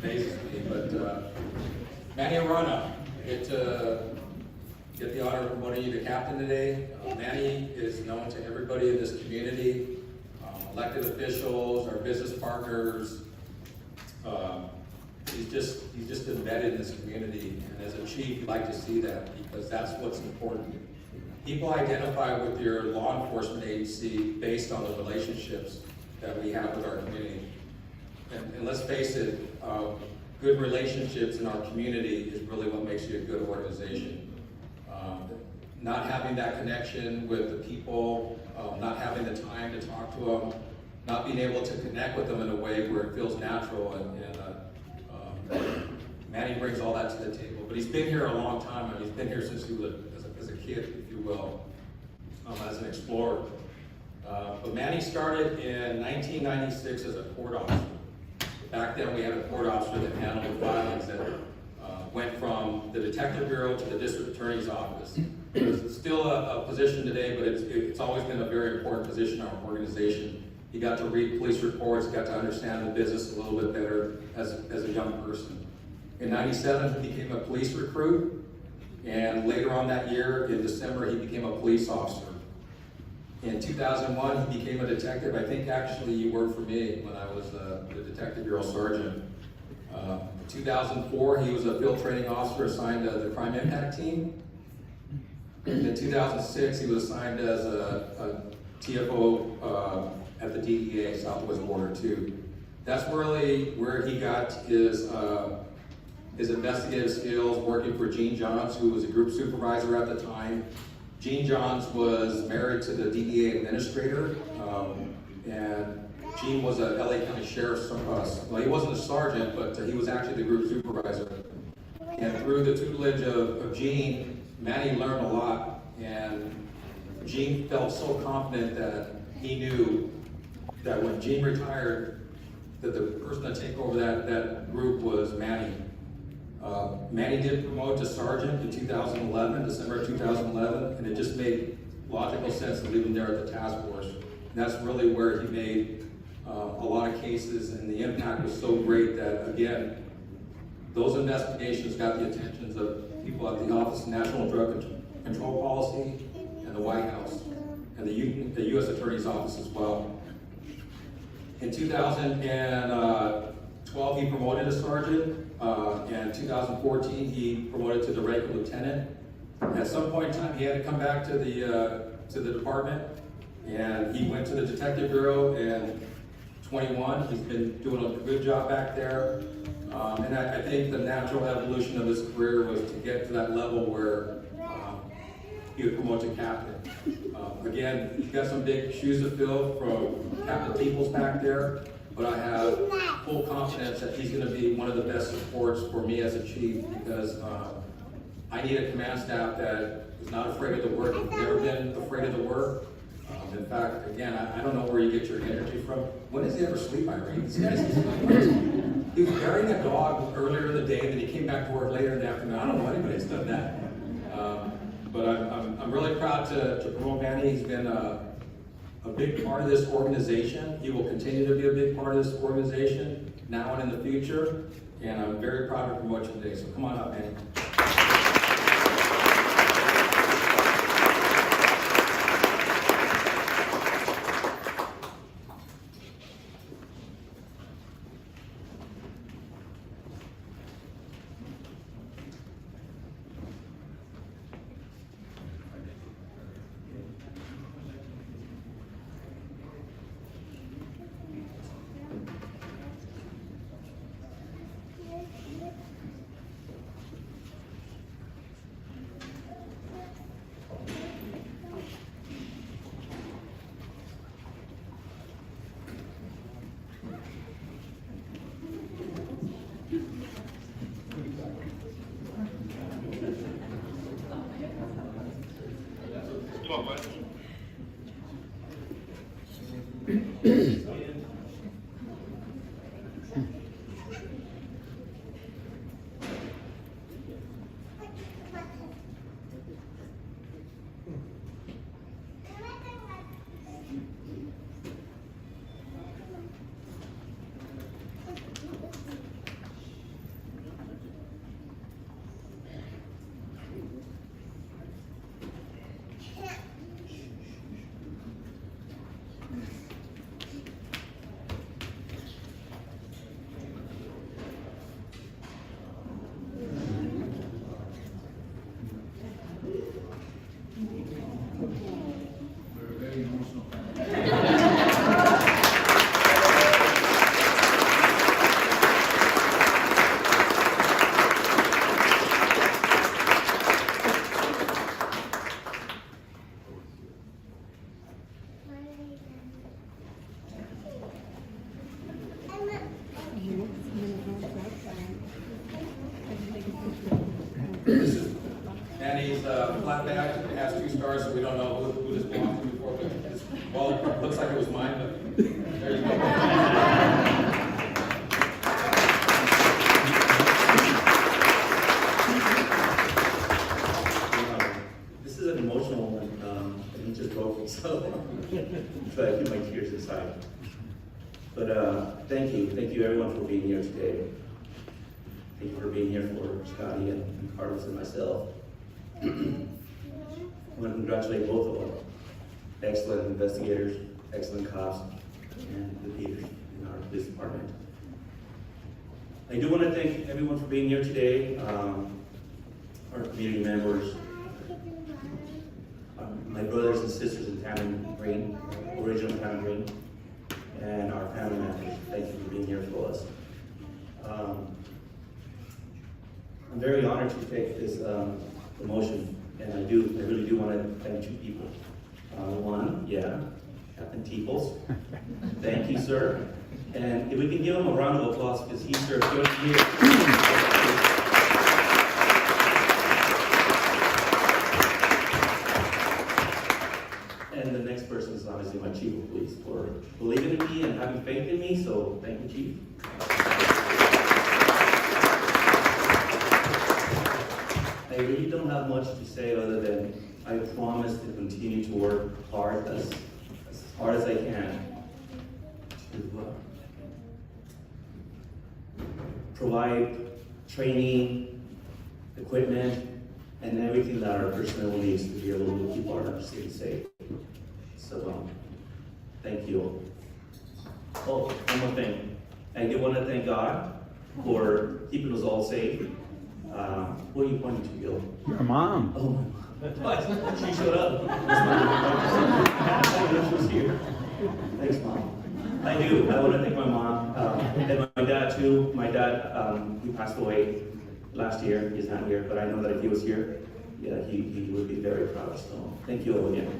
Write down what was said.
amazes me. But Manuel Arana, get the honor of promoting you to captain today. Manny is known to everybody in this community, elected officials, our business partners. He's just embedded in this community, and as a chief, you'd like to see that because that's what's important. People identify with your law enforcement agency based on the relationships that we have with our community. And let's face it, good relationships in our community is really what makes you a good organization. Not having that connection with the people, not having the time to talk to them, not being able to connect with them in a way where it feels natural, and Manny brings all that to the table. But he's been here a long time, and he's been here since he was as a kid, if you will, as an explorer. But Manny started in 1996 as a court officer. Back then we had a court officer that handled filings that went from the detective bureau to the district attorney's office. It's still a position today, but it's always been a very important position in our organization. He got to read police reports, got to understand the business a little bit better as a young person. In '97, he became a police recruit, and later on that year, in December, he became a police officer. In 2001, he became a detective. I think actually you worked for me when I was the detective bureau sergeant. In 2004, he was a field training officer assigned to the crime impact team. In 2006, he was assigned as a TFO at the DEA, Southwest Border 2. That's really where he got his investigative skills, working for Gene Johns, who was a group supervisor at the time. Gene Johns was married to the DEA administrator, and Gene was a LA County Sheriff's, well, he wasn't a sergeant, but he was actually the group supervisor. And through the tutelage of Gene, Manny learned a lot, and Gene felt so confident that he knew that when Gene retired, that the person to take over that group was Manny. Manny did promote to sergeant in 2011, December 2011, and it just made logical sense to leave him there at the task force. And that's really where he made a lot of cases, and the impact was so great that, again, those investigations got the attentions of people at the Office of National Drug Control Policy and the White House, and the U.S. Attorney's Office as well. In 2012, he promoted to sergeant. In 2014, he promoted to the rank of lieutenant. At some point in time, he had to come back to the department, and he went to the detective bureau in 21. He's been doing a good job back there. And I think the natural evolution of his career was to get to that level where he would promote to captain. Again, he's got some big shoes to fill from Captain Peoples back there, but I have full confidence that he's going to be one of the best supports for me as a chief, because I need a command staff that is not afraid of the work. I've never been afraid of the work. In fact, again, I don't know where you get your energy from. When does he ever sleep, Irene? This guy's sleeping. He was burying a dog earlier in the day, and then he came back to work later in the afternoon. I don't know if anybody's done that. But I'm really proud to promote Manny. He's been a big part of this organization. He will continue to be a big part of this organization now and in the future. And I'm very proud to promote you today. So come on up, Manny. Come on, bud. This is Manny's flat badge. It has 2 stars, so we don't know who this belongs to before. But well, it looks like it was mine, but there you go. This is an emotional one, and he just broke it, so I'm trying to keep my tears inside. But thank you everyone for being here today. Thank you for being here for Scotty and Carlos and myself. I want to congratulate both of them. Excellent investigators, excellent cops, and the leaders in our police department. I do want to thank everyone for being here today. Our community members, my brothers and sisters in Tannin Green, original Tannin Green, and our family members. Thank you for being here for us. I'm very honored to take this promotion, and I really do want to thank 2 people. One, Captain Teeples. Thank you, sir. And if we can give him a round of applause because he served 30 years. And the next person is obviously my chief of police for believing in me and having faith in me, so thank you, Chief. I really don't have much to say other than I promise to continue to work hard, as hard as I can, to provide training, equipment, and everything that our personnel needs to be able to keep our city safe. So, thank you. Oh, one more thing. I do want to thank God for keeping us all safe. What are you pointing to, Gil? Your mom. Oh, what? She showed up. That's my mom. She was here. Thanks, Mom. I want to thank my mom and my dad too. My dad, he passed away last year. He's not here, but I know that if he was here, yeah, he would be very proud. So thank you all again.